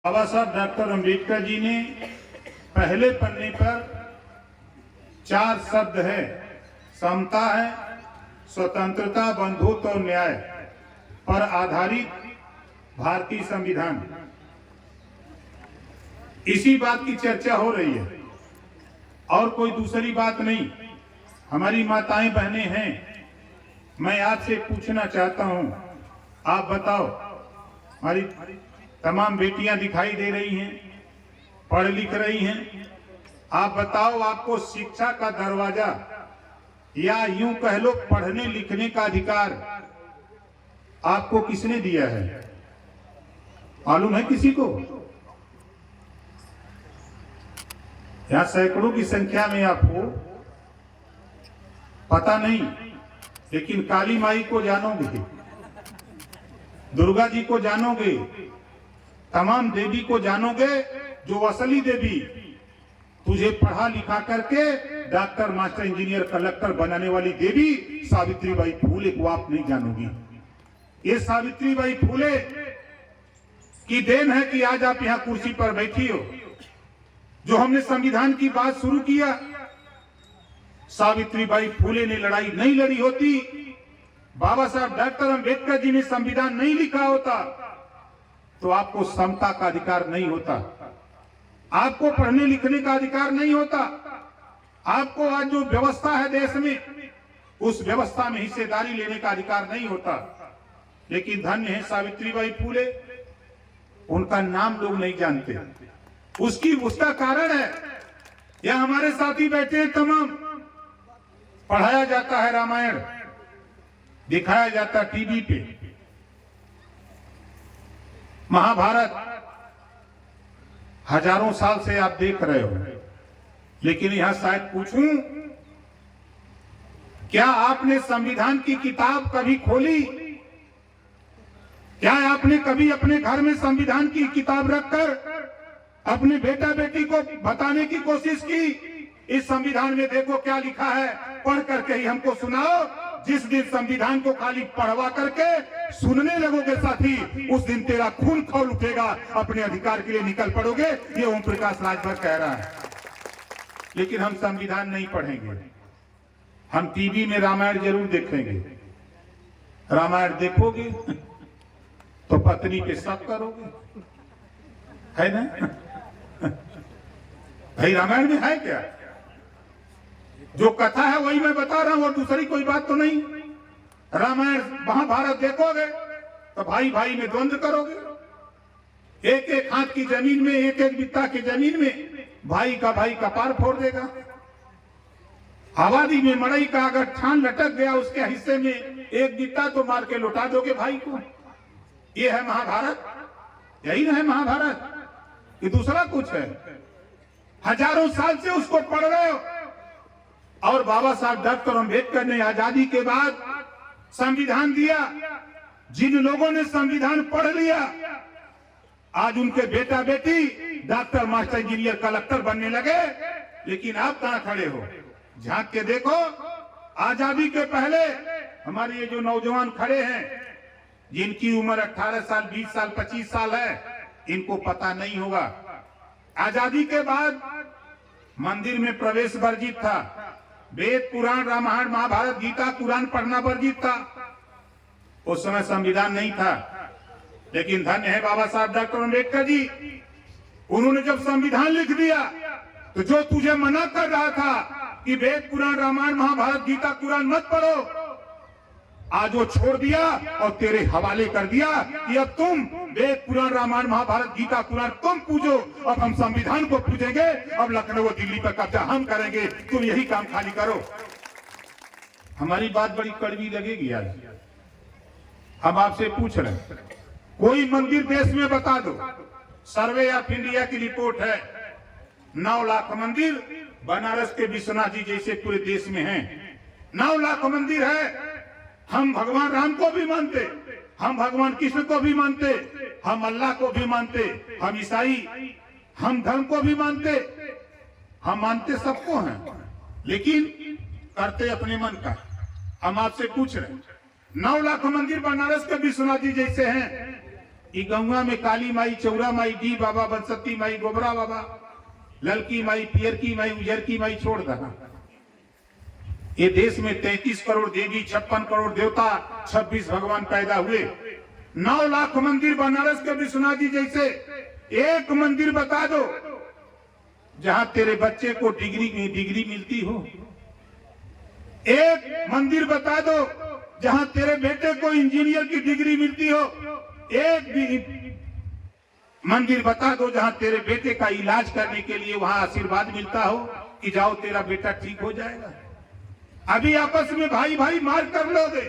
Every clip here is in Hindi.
बाबा साहब डॉक्टर अम्बेडकर जी ने पहले पन्ने पर 4 शब्द है, समता है, स्वतंत्रता, बंधुत्व और न्याय पर आधारित भारतीय संविधान। इसी बात की चर्चा हो रही है और कोई दूसरी बात नहीं। हमारी माताएं बहनें हैं, मैं आपसे पूछना चाहता हूं, आप बताओ, हमारी तमाम बेटियां दिखाई दे रही हैं, पढ़ लिख रही हैं, आप बताओ, आपको शिक्षा का दरवाजा या यूं कह लो पढ़ने लिखने का अधिकार आपको किसने दिया है? मालूम है किसी को? यहां सैकड़ों की संख्या में आपको पता नहीं, लेकिन काली माई को जानोगे, दुर्गा जी को जानोगे, तमाम देवी को जानोगे, जो असली देवी तुझे पढ़ा लिखा करके डॉक्टर, मास्टर, इंजीनियर, कलेक्टर बनाने वाली देवी सावित्रीबाई फूले को आप नहीं जानोगी। ये सावित्रीबाई फूले की देन है कि आज आप यहां कुर्सी पर बैठी हो। जो हमने संविधान की बात शुरू किया, सावित्रीबाई फूले ने लड़ाई नहीं लड़ी होती, बाबा साहब डॉक्टर अम्बेडकर जी ने संविधान नहीं लिखा होता, तो आपको समता का अधिकार नहीं होता, आपको पढ़ने लिखने का अधिकार नहीं होता, आपको आज जो व्यवस्था है देश में, उस व्यवस्था में हिस्सेदारी लेने का अधिकार नहीं होता। लेकिन धन्य है सावित्रीबाई फूले, उनका नाम लोग नहीं जानते। उसका कारण है, यह हमारे साथी बैठे हैं तमाम, पढ़ाया जाता है रामायण, दिखाया जाता टीवी पे, महाभारत हजारों साल से आप देख रहे हो। लेकिन यहां शायद पूछूं, क्या आपने संविधान की किताब कभी खोली? क्या आपने कभी अपने घर में संविधान की किताब रखकर अपने बेटा बेटी को बताने की कोशिश की, इस संविधान में देखो क्या लिखा है, पढ़ करके ही हमको सुनाओ? जिस दिन संविधान को खाली पढ़वा करके सुनने लगोगे साथी, उस दिन तेरा खून खौल उठेगा, अपने अधिकार के लिए निकल पड़ोगे। ये ओम प्रकाश राजभर कह रहा है। लेकिन हम संविधान नहीं पढ़ेंगे, हम टीवी में रामायण जरूर देखेंगे। रामायण देखोगे तो पत्नी पे शक करोगे, है ना? भाई रामायण में है क्या? जो कथा है वही मैं बता रहा हूं, और दूसरी कोई बात तो नहीं। रामायण महाभारत देखोगे तो भाई भाई में द्वंद्व करोगे, एक एक हाथ की जमीन में, एक एक बित्ता की जमीन में भाई का पार फोड़ देगा। आबादी में मड़ई का अगर छान लटक गया उसके हिस्से में एक बित्ता, तो मार के लौटा दोगे भाई को। ये है महाभारत, यही ना है महाभारत, कि दूसरा कुछ है? हजारों साल से उसको पढ़ रहे हो। और बाबा साहब डॉक्टर अम्बेडकर ने आजादी के बाद संविधान दिया। जिन लोगों ने संविधान पढ़ लिया, आज उनके बेटा बेटी डॉक्टर, मास्टर, इंजीनियर, कलेक्टर बनने लगे। लेकिन आप कहां खड़े हो? झांक के देखो, आजादी के पहले हमारे ये जो नौजवान खड़े हैं, जिनकी उम्र 18 साल, 20 साल, 25 साल है, इनको पता नहीं होगा। आजादी के बाद मंदिर में प्रवेश वर्जित था, वेद, पुराण, रामायण, महाभारत, गीता, कुरान पढ़ना वर्जित था। उस समय संविधान नहीं था। लेकिन धन्य है बाबा साहब डॉक्टर अम्बेडकर जी, उन्होंने जब संविधान लिख दिया, तो जो तुझे मना कर रहा था कि वेद, पुराण, रामायण, महाभारत, गीता, कुरान मत पढ़ो, आज वो छोड़ दिया और तेरे हवाले कर दिया कि अब तुम वेद, पुराण, रामायण, महाभारत, गीता, कुरान तुम पूजो, अब हम संविधान को पूजेंगे। अब लखनऊ, दिल्ली पर कब्जा हम करेंगे, तुम यही काम खाली करो। हमारी बात बड़ी कड़वी लगेगी आज। हम आपसे पूछ रहे हैं, कोई मंदिर देश में बता दो। सर्वे ऑफ इंडिया की रिपोर्ट है, 9 लाख मंदिर बनारस के विश्वनाथ जी जैसे पूरे देश में हैं। 9 लाख मंदिर है। हम भगवान राम को भी मानते, हम भगवान कृष्ण को भी मानते, हम अल्लाह को भी मानते, हम ईसाई, हम धर्म को भी मानते, हम मानते सबको हैं, लेकिन करते अपने मन का। हम आपसे पूछ रहे हैं, 9 लाख मंदिर बनारस के विश्वनाथ जी जैसे हैं, गंगा में काली माई, चौरा माई, डी बाबा, बंसती माई, गोबरा बाबा, ललकी माई, पियर की माई, उजर की माई छोड़ दहा। ये देश में 33 करोड़ देवी, 56 करोड़ देवता, 26 भगवान पैदा हुए। 9 लाख मंदिर बनारस के विश्वनाथ जी जैसे। एक मंदिर बता दो जहां तेरे बच्चे को डिग्री मिलती हो। एक मंदिर बता दो जहां तेरे बेटे को इंजीनियर की डिग्री मिलती हो। एक भी मंदिर बता दो जहां तेरे बेटे का इलाज करने के लिए वहां आशीर्वाद मिलता हो कि जाओ तेरा बेटा ठीक हो जाएगा। अभी आपस में भाई भाई मार कर लोगे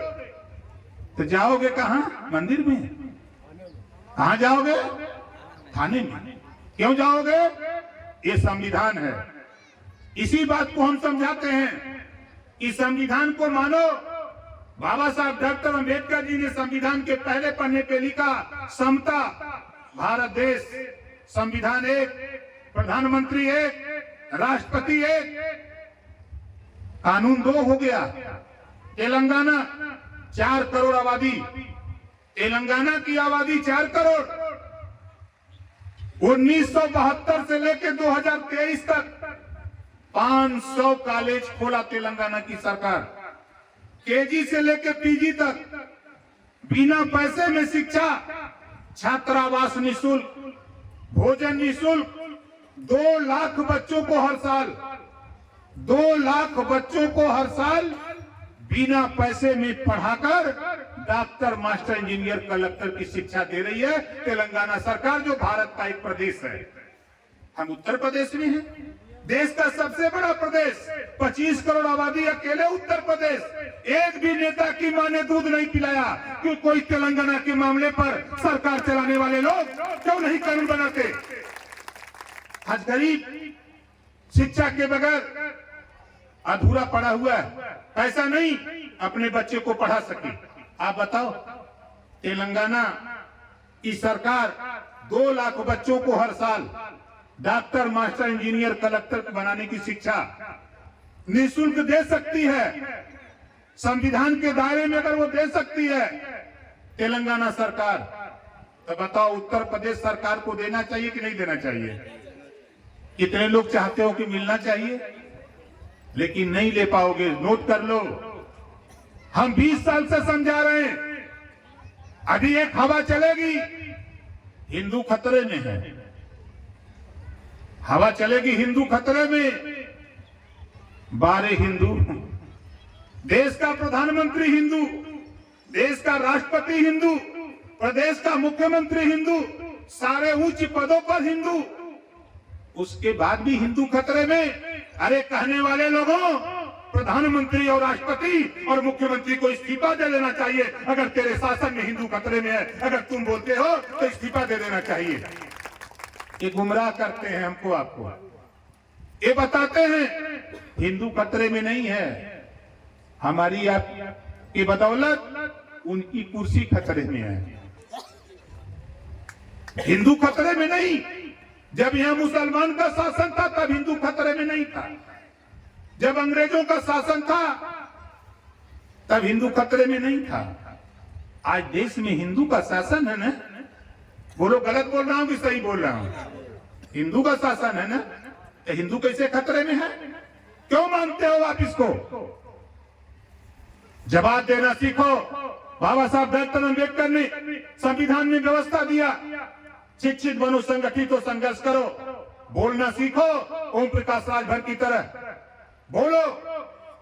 तो जाओगे कहां? मंदिर में। कहां जाओगे? थाने में। क्यों जाओगे? ये संविधान है। इसी बात को हम समझाते हैं कि संविधान को मानो। बाबा साहब डॉक्टर अंबेडकर जी ने संविधान के पहले पन्ने पे लिखा, समता, भारत देश, संविधान एक, प्रधानमंत्री एक, राष्ट्रपति एक, कानून 2 हो गया। तेलंगाना 4 करोड़ आबादी, तेलंगाना की आबादी 4 करोड़। 1972 से लेकर 2023 तक 500 कॉलेज खोला तेलंगाना की सरकार। केजी से लेकर पीजी तक बिना पैसे में शिक्षा, छात्रावास निःशुल्क, भोजन निःशुल्क। 2 लाख बच्चों को हर साल, 2 लाख बच्चों को हर साल बिना पैसे में पढ़ाकर डॉक्टर, मास्टर, इंजीनियर, कलेक्टर की शिक्षा दे रही है तेलंगाना सरकार, जो भारत का एक प्रदेश है। हम उत्तर प्रदेश में हैं, देश का सबसे बड़ा प्रदेश, 25 करोड़ आबादी, अकेले उत्तर प्रदेश। एक भी नेता की मां ने दूध नहीं पिलाया कि कोई तेलंगाना के मामले पर सरकार चलाने वाले लोग क्यों नहीं कानून बनाते? आज गरीब शिक्षा के बगैर अधूरा पड़ा हुआ है, पैसा नहीं अपने बच्चे को पढ़ा सके। आप बताओ, तेलंगाना की सरकार 2 लाख बच्चों को हर साल डॉक्टर, मास्टर, इंजीनियर, कलेक्टर बनाने की शिक्षा निःशुल्क दे सकती है। संविधान के दायरे में अगर वो दे सकती है तेलंगाना सरकार, तो बताओ उत्तर प्रदेश सरकार को देना चाहिए कि नहीं देना चाहिए? कितने लोग चाहते हो कि मिलना चाहिए, लेकिन नहीं ले पाओगे। नोट कर लो, हम 20 साल से समझा रहे हैं। अभी एक हवा चलेगी, हिंदू खतरे में है। हवा चलेगी, हिंदू खतरे में। 12 हिंदू, देश का प्रधानमंत्री हिंदू, देश का राष्ट्रपति हिंदू, प्रदेश का मुख्यमंत्री हिंदू, सारे उच्च पदों पर हिंदू, उसके बाद भी हिंदू खतरे में। अरे कहने वाले लोगों, प्रधानमंत्री और राष्ट्रपति और मुख्यमंत्री को इस्तीफा दे देना चाहिए अगर तेरे शासन में हिंदू खतरे में है। अगर तुम बोलते हो तो इस्तीफा दे देना चाहिए। ये गुमराह करते हैं हमको, आपको। ये बताते हैं हिंदू खतरे में नहीं है, हमारी आपकी बदौलत उनकी कुर्सी खतरे में है। हिंदू खतरे में नहीं। जब यहां मुसलमान का शासन था तब हिंदू खतरे में नहीं था। जब अंग्रेजों का शासन था तब हिंदू खतरे में नहीं था। आज देश में हिंदू का शासन है ना। बोलो, गलत बोल रहा हूं कि सही बोल रहा हूं? हिंदू का शासन है ना, तो हिंदू कैसे खतरे में है? क्यों मानते हो आप इसको? जवाब देना सीखो। बाबा साहब डॉक्टर अंबेडकर ने संविधान में व्यवस्था दिया, शिक्षित बनो, संगठित हो, संघर्ष करो। बोलना सीखो ओम प्रकाश राजभर की तरह। बोलो,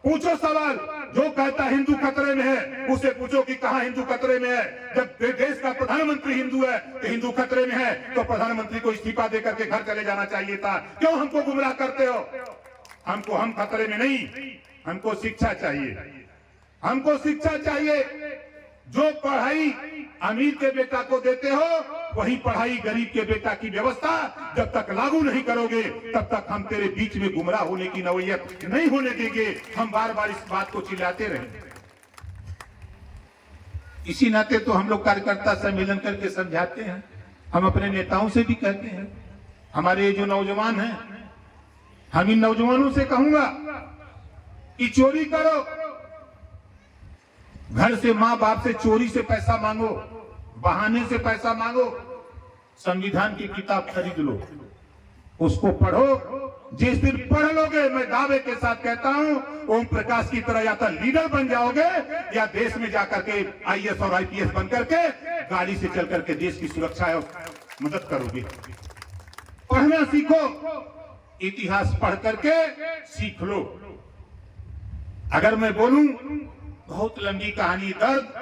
पूछो सवाल। जो कहता हिंदू खतरे में है उसे पूछो कि कहां हिंदू खतरे में है। जब देश का प्रधानमंत्री हिंदू है तो हिंदू खतरे में है, तो प्रधानमंत्री को इस्तीफा देकर के घर चले जाना चाहिए था। क्यों हमको गुमराह करते हो? हम खतरे में नहीं, हमको शिक्षा चाहिए। हमको शिक्षा चाहिए। जो पढ़ाई अमीर के बेटा को देते हो वही पढ़ाई गरीब के बेटा की व्यवस्था जब तक लागू नहीं करोगे तब तक हम तेरे बीच में गुमराह होने की नौबत नहीं होने देंगे। हम बार बार इस बात को चिल्लाते रहेंगे। इसी नाते तो हम लोग कार्यकर्ता सम्मेलन करके समझाते हैं। हम अपने नेताओं से भी कहते हैं, हमारे जो नौजवान हैं, हम इन नौजवानों से कहूंगा कि चोरी करो, घर से माँ बाप से चोरी से पैसा मांगो, बहाने से पैसा मांगो, संविधान की किताब खरीद लो, उसको पढ़ो। जिस दिन पढ़ लोगे, मैं दावे के साथ कहता हूं, ओम प्रकाश की तरह या तो लीडर बन जाओगे या देश में जाकर के आईएएस और आईपीएस बन करके गाड़ी से चल करके देश की सुरक्षा है मदद करोगे। पढ़ना सीखो, इतिहास पढ़ करके सीख लो। अगर मैं बोलूं बहुत लंबी कहानी, दर्द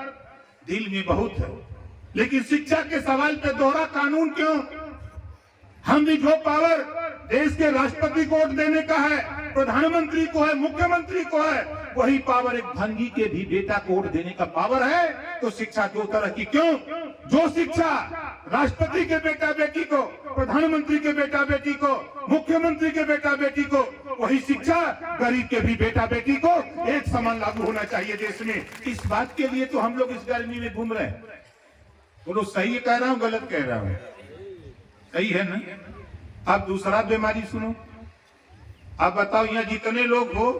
दिल में बहुत है, लेकिन शिक्षा के सवाल पे दोहरा कानून क्यों? हम भी जो पावर देश के राष्ट्रपति को वोट देने का है, प्रधानमंत्री को है, मुख्यमंत्री को है, वही पावर एक भंगी के भी बेटा को वोट देने का पावर है। तो शिक्षा दो तरह की क्यों? जो शिक्षा राष्ट्रपति के बेटा बेटी को, प्रधानमंत्री के बेटा बेटी को, मुख्यमंत्री के बेटा बेटी को, वही शिक्षा गरीब के भी बेटा बेटी को एक समान लागू होना चाहिए देश में। इस बात के लिए तो हम लोग इस गर्मी में घूम रहे हैं। बोलो सही कह रहा हूं गलत कह रहा हूं? सही है ना? अब दूसरा बीमारी सुनो। आप बताओ, यहाँ जितने लोग हो,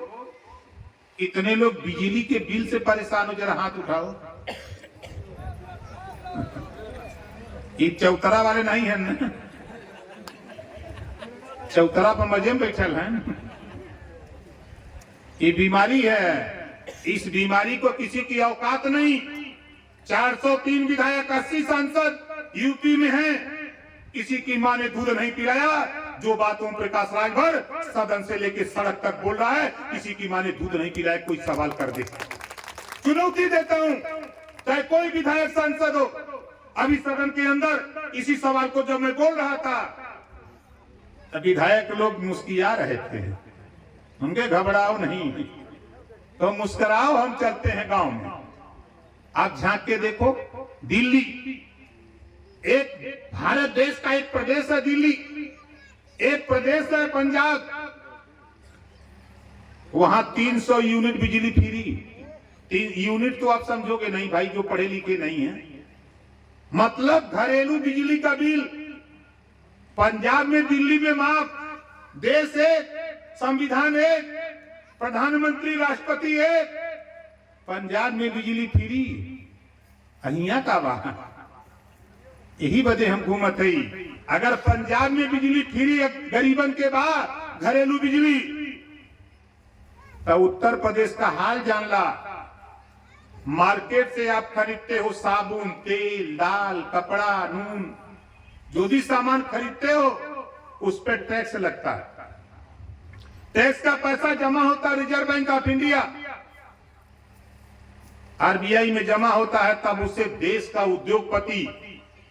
कितने लोग बिजली के बिल से परेशान हो? जरा हाथ उठाओ। ये चौतरा वाले नहीं है ना? चौतरा पर मजे में बैठल है। ये बीमारी है, इस बीमारी को किसी की औकात नहीं। 403 विधायक, 80 सांसद यूपी में हैं, किसी की मां ने दूध नहीं पिलाया। जो बात ओम प्रकाश राजभर सदन से लेकर सड़क तक बोल रहा है, किसी की मां ने दूध नहीं पिलाया, कोई सवाल कर दे। चुनौती देता हूं, चाहे कोई विधायक सांसद हो। अभी सदन के अंदर इसी सवाल को जब मैं बोल रहा था, तब विधायक लोग मुस्कुरा रहे थे। उनके घबराओ नहीं, तो मुस्कुराओ, हम चलते हैं गांव में। आप झांक के देखो, दिल्ली एक भारत देश का एक प्रदेश है, दिल्ली एक प्रदेश है, पंजाब, वहां 300 यूनिट बिजली फ्री। यूनिट तो आप समझोगे नहीं भाई, जो पढ़े लिखे नहीं है। मतलब घरेलू बिजली का बिल पंजाब में, दिल्ली में माफ। देश एक, संविधान एक, प्रधानमंत्री राष्ट्रपति एक, पंजाब में बिजली फ्री। अहिया का वहां यही वजह हम घूमत है। अगर पंजाब में बिजली फ्री गरीबन के बाद घरेलू बिजली, तो उत्तर प्रदेश का हाल जान ला। मार्केट से आप खरीदते हो साबुन, तेल, दाल, कपड़ा, नून, जो भी सामान खरीदते हो उस पर टैक्स लगता है। टैक्स का पैसा जमा होता है reserve bank of India, RBI में जमा होता है। तब उससे देश का उद्योगपति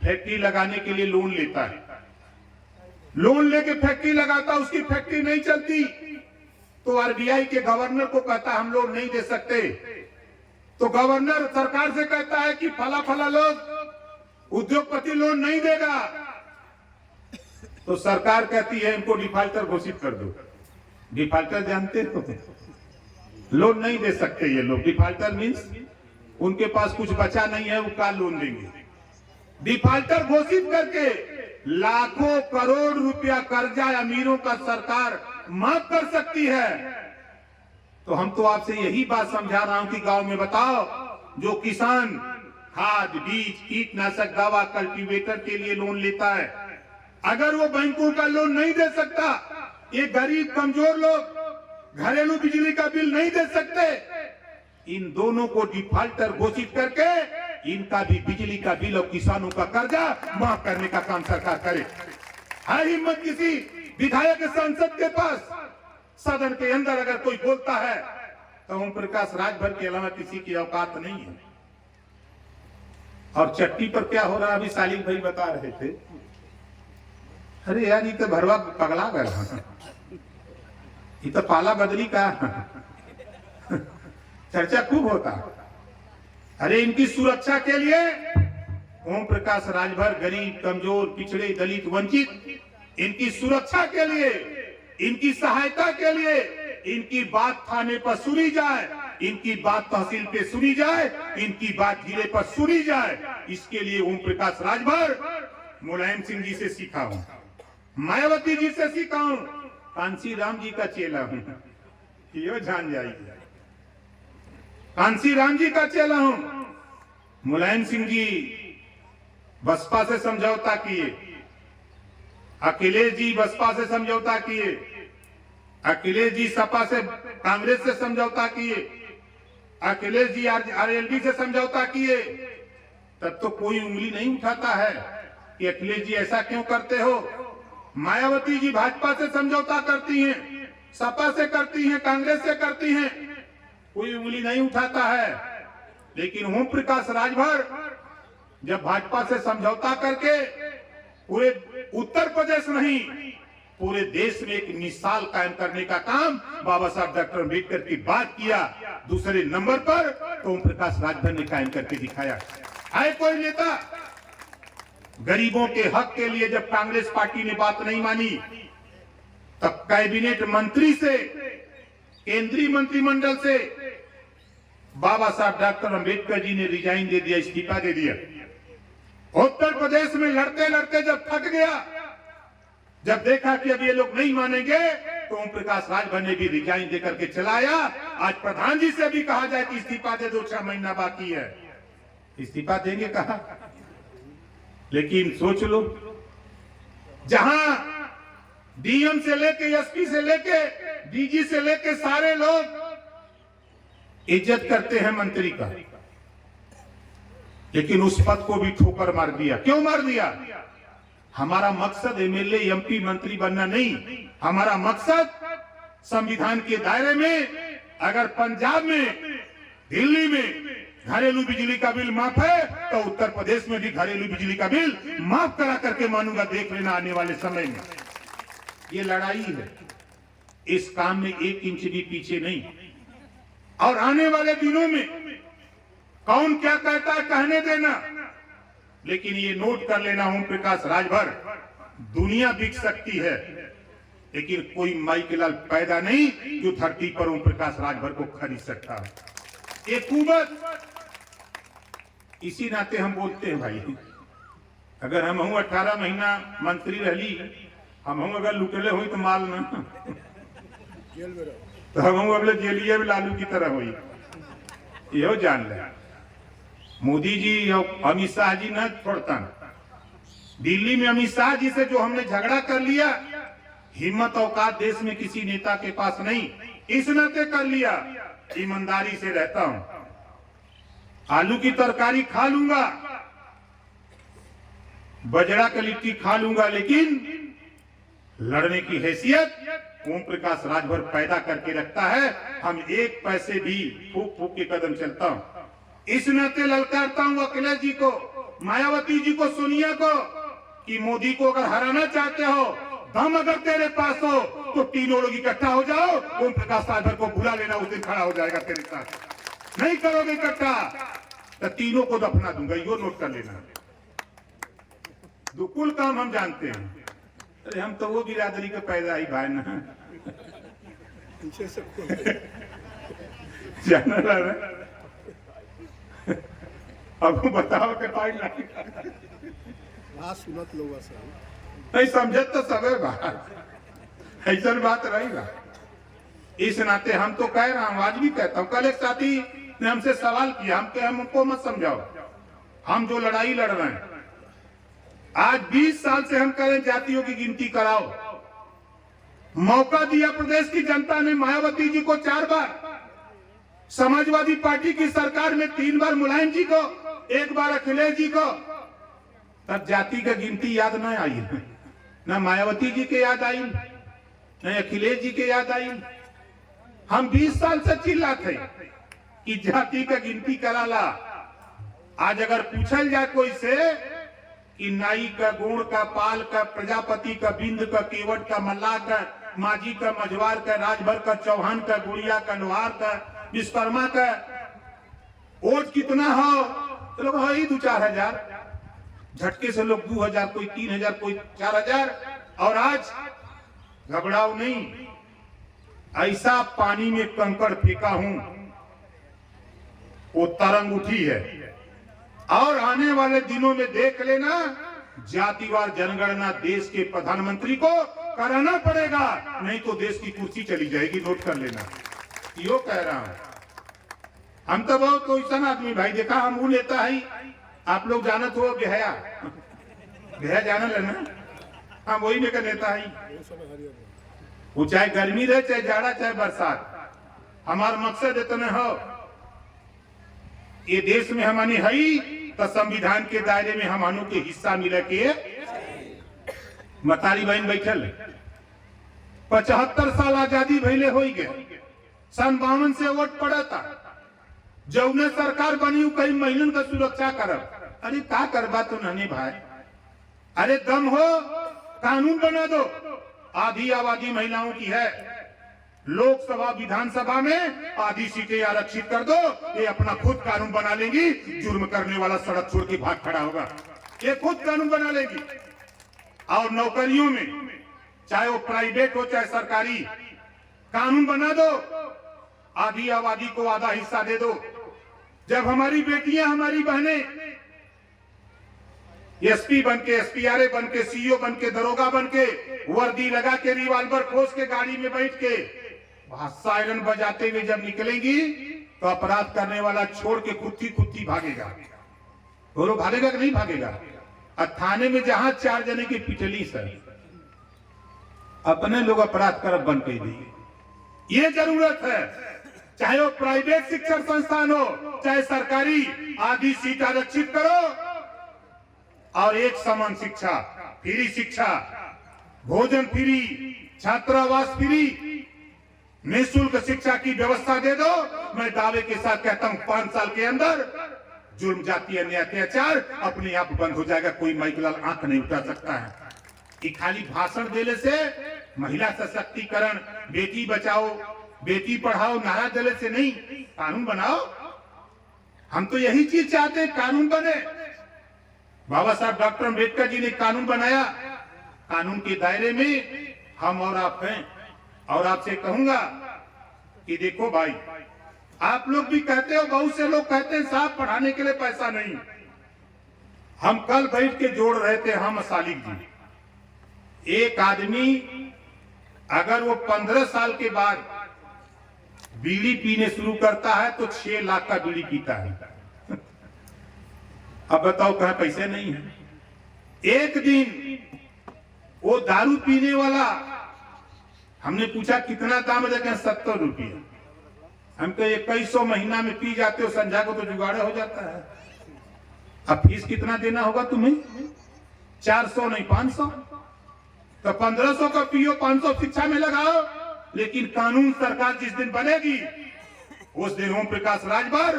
फैक्ट्री लगाने के लिए लोन लेता है। लोन लेके फैक्ट्री लगाता, उसकी फैक्ट्री नहीं चलती तो आरबीआई के गवर्नर को कहता हम लोग नहीं दे सकते। तो गवर्नर सरकार से कहता है कि फला फला लोग उद्योगपति लोन नहीं देगा। तो सरकार कहती है इनको डिफाल्टर घोषित कर दो। डिफाल्टर जानते हो? लोन नहीं दे सकते ये लोग। डिफाल्टर मीन्स उनके पास कुछ बचा नहीं है, वो क्या लोन देंगे। डिफाल्टर घोषित करके लाखों करोड़ रुपया कर्जा अमीरों का सरकार माफ कर सकती है। तो हम तो आपसे यही बात समझा रहा हूं कि गांव में बताओ, जो किसान खाद, बीज, कीटनाशक दवा, कल्टीवेटर के लिए लोन लेता है, अगर वो बैंकों का लोन नहीं दे सकता, ये गरीब कमजोर लोग घरेलू बिजली का बिल नहीं दे सकते, इन दोनों को डिफाल्टर घोषित करके इनका भी बिजली का बिल और किसानों का कर्जा माफ करने का काम सरकार करे। है हिम्मत किसी विधायक सांसद के पास? सदन के अंदर अगर कोई बोलता है तो ओम प्रकाश राजभर के अलावा किसी की औकात नहीं है। और चट्टी पर क्या हो रहा है, अभी सालिक भाई बता रहे थे। अरे यार ये तो भरवा पगला गया, ये तो पाला बदली का चर्चा खूब होता। अरे इनकी सुरक्षा के लिए ओम प्रकाश राजभर गरीब, कमजोर, पिछड़े, दलित, वंचित, इनकी सुरक्षा के लिए, इनकी सहायता के लिए इनकी बात थाने पर सुनी जाए, इनकी बात तहसील पे सुनी जाए, इनकी बात जिले पर सुनी जाए। इसके लिए ओम प्रकाश राजभर मुलायम सिंह जी से सीखा हूं, मायावती जी से सीखा हूं, कांसी राम जी का चेला हूं। ये जान जाइए, कांसी राम जी का चेला हूं। मुलायम सिंह जी बसपा से समझौता किए, अखिलेश जी बसपा से समझौता किए, अखिलेश जी सपा से कांग्रेस से समझौता किए, अखिलेश जी आरएलडी से समझौता किए, तब तो कोई उंगली नहीं उठाता है कि अखिलेश जी ऐसा क्यों करते हो। मायावती जी भाजपा से समझौता करती हैं, सपा से करती हैं, कांग्रेस से करती हैं, कोई उंगली नहीं उठाता है। लेकिन ओम प्रकाश राजभर जब भाजपा से समझौता करके पूरे उत्तर प्रदेश नहीं पूरे देश में एक मिसाल कायम करने का काम बाबा साहब डॉक्टर अम्बेडकर की बात किया, दूसरे नंबर पर तो ओम प्रकाश राजभर ने कायम करके दिखाया। आए कोई नेता गरीबों के हक के लिए जब कांग्रेस पार्टी ने बात नहीं मानी, तब कैबिनेट मंत्री से, केंद्रीय मंत्रिमंडल से बाबा साहब डॉक्टर अम्बेडकर जी ने रिजाइन दे दिया, इस्तीफा दे दिया। उत्तर प्रदेश में लड़ते लड़ते जब थक गया, जब देखा कि अब ये लोग नहीं मानेंगे, तो ओम प्रकाश राजभर ने भी रिजाइन देकर के चलाया। आज प्रधान जी से भी कहा जाए कि इस्तीफा दे दो, 6 महीना बाकी है, इस्तीफा देंगे कहा। लेकिन सोच लो, जहां डीएम से लेके एसपी से लेके डीजी से लेके सारे लोग इज्जत करते हैं मंत्री का, लेकिन उस पद को भी ठोकर मार दिया। क्यों मार दिया? हमारा मकसद एमएलए एमपी मंत्री बनना नहीं, हमारा मकसद संविधान के दायरे में, अगर पंजाब में, दिल्ली में घरेलू बिजली का बिल माफ है, तो उत्तर प्रदेश में भी घरेलू बिजली का बिल माफ करा करके मानूंगा। देख लेना आने वाले समय में ये लड़ाई है, इस काम में 1 इंच भी पीछे नहीं। और आने वाले दिनों में कौन क्या कहता है कहने देना, लेकिन ये नोट कर लेना, ओम प्रकाश राजभर, दुनिया बिक सकती है लेकिन कोई माइकलाल पैदा नहीं जो धरती पर ओम प्रकाश राजभर को खरीद सकता है। ये कुवत, इसी नाते हम बोलते हैं भाई, अगर हम 18 महीना मंत्री रही, हम अगर लुटले हुई तो माल ना, तो हम अगले जेलिए में लालू की तरह हुई, यो जान ले। मोदी जी और अमित शाह जी न छोड़ता, दिल्ली में अमित शाह जी से जो हमने झगड़ा कर लिया, हिम्मत औकात देश में किसी नेता के पास नहीं, इस नाते कर लिया। ईमानदारी से रहता हूं, आलू की तरकारी खा लूंगा, बजरा की लिट्टी खा लूंगा, लेकिन लड़ने की हैसियत ओम प्रकाश राजभर पैदा करके रखता है। हम 1 पैसे भी फूक फूक के कदम चलता हूं। इस नाते ललकारता हूं अखिलेश जी को, मायावती जी को, सोनिया को, कि मोदी को अगर हराना चाहते हो, दम अगर तेरे पास हो, तो तीनों लोग इकट्ठा हो जाओ, ओम प्रकाश राजभर को बुला लेना, उस दिन खड़ा हो जाएगा तेरे साथ। नहीं करोगे इकट्ठा तो तीनों को दफना दूंगा, यो नोट कर लेना। दुकुल काम हम जानते हैं, अरे हम तो वो बिरादरी का पैदा ही भाई ना, पीछे से जाना रहा। अब बताओ के पाई सुनत लोग नहीं समझत तो सब बात, ऐसा बात रही बात। इस नाते हम तो कह रहा हूं, आज भी कहता हूं। कल एक साथी ने हमसे सवाल किया, हमको मत समझाओ, हम जो लड़ाई लड़ रहे हैं, आज 20 साल से हम कह रहे हैं जातियों की गिनती कराओ। मौका दिया प्रदेश की जनता ने मायावती जी को 4 बार, समाजवादी पार्टी की सरकार में 3 बार मुलायम जी को, 1 बार अखिलेश जी को, तब जाति का गिनती याद न आई, न मायावती जी के याद आई, न अखिलेश जी के याद आई। हम 20 साल से चिल्लाते कि जाति का गिनती करा ला। आज अगर पूछल जाए कोई से कि नाई का, गुण का, पाल का, प्रजापति का, बिंद का, केवट का, मल्लाह का, माझी का, मझवार का, राजभर का, चौहान का, गुड़िया का, लोहार का, विश्वकर्मा का वोट कितना हो, तो लोग ही 2-4 हजार, झटके से लोग 2000, कोई 3000, कोई 4000। और आज घबराओ नहीं, ऐसा पानी में कंकड़ फेंका हूं, वो तरंग उठी है। और आने वाले दिनों में देख लेना, जातिवार जनगणना देश के प्रधानमंत्री को कराना पड़ेगा, नहीं तो देश की कुर्सी चली जाएगी, नोट कर लेना। यो कह रहा हूं, हम तो बहुत क्वेश्चन आदमी भाई, देखा हम वो नेता है, आप लोग जानत हो बेहया, बेहया जाना लेना, हम वही में का नेता ही, वो चाहे गर्मी रहे चाहे जाड़ा चाहे बरसात, हमारा मकसद इतने हो ये देश में हमने हई तो संविधान के दायरे में हमानों के हिस्सा मिले के मतारी बहन बैठल 75 साल आजादी भैले हो गए, सन 52 से वोट पड़ा था, जौने सरकार बनी कई महिलन का सुरक्षा करब, अरे का करबा तो नहीं भाई, अरे दम हो कानून बना दो, आधी आबादी महिलाओं की है, लोकसभा विधानसभा में आधी सीटें आरक्षित कर दो, ये अपना खुद कानून बना लेंगी, जुर्म करने वाला सड़क छोड़ के भाग खड़ा होगा, ये खुद कानून बना लेगी। और नौकरियों में चाहे वो प्राइवेट हो चाहे सरकारी, कानून बना दो, आधी आबादी को आधा हिस्सा दे दो। जब हमारी बेटियां हमारी बहनें एसपी बन के, एसपीआरए बन के, सीईओ बन के, दरोगा बन के, वर्दी लगा के, रिवाल्वर खोस के गाड़ी में बैठ के वहां सायरन बजाते हुए जब निकलेंगी तो अपराध करने वाला छोड़ के कुत्ती कुत्ती भागेगा। बोलो भागेगा कि नहीं भागेगा? और थाने में जहां 4 जने की पिटली सर, अपने लोग अपराध करब बन के दी। ये जरूरत है, चाहे वो प्राइवेट शिक्षण संस्थान हो चाहे सरकारी, आधी सीट आरक्षित करो और एक समान शिक्षा, फ्री शिक्षा, भोजन फ्री, छात्रावास फ्री, निःशुल्क शिक्षा की व्यवस्था दे दो। मैं दावे के साथ कहता हूं 5 साल के अंदर जुर्म, जाति, अन्य अत्याचार अपने आप बंद हो जाएगा। कोई माइकलाल आंख नहीं उठा सकता है। कि खाली भाषण देने से महिला सशक्तिकरण, बेटी बचाओ बेटी पढ़ाओ नारा देने से नहीं, कानून बनाओ। हम तो यही चीज चाहते हैं, कानून बने। बाबा साहब डॉक्टर अम्बेडकर जी ने कानून बनाया, कानून के दायरे में हम और आप हैं। और आपसे कहूंगा कि देखो भाई, आप लोग भी कहते हो, बहुत से लोग कहते हैं साहब पढ़ाने के लिए पैसा नहीं। हम कल बैठ के जोड़ रहे थे, हम सालिक जी, एक आदमी अगर वो 15 साल के बाद बीड़ी पीने शुरू करता है तो 6 लाख का बीड़ी पीता है। अब बताओ कहाँ पैसे नहीं है। एक दिन वो दारू पीने वाला, हमने पूछा कितना दाम है, 70 रुपये। हमको 2100 महीना में पी जाते हो, संध्या को तो जुगाड़ा हो जाता है। अब फीस कितना देना होगा तुम्हें? 400 नहीं 500, तो 1500 का पियो, 500 शिक्षा में लगाओ। लेकिन कानून सरकार जिस दिन बनेगी उस दिन ओम प्रकाश राजभर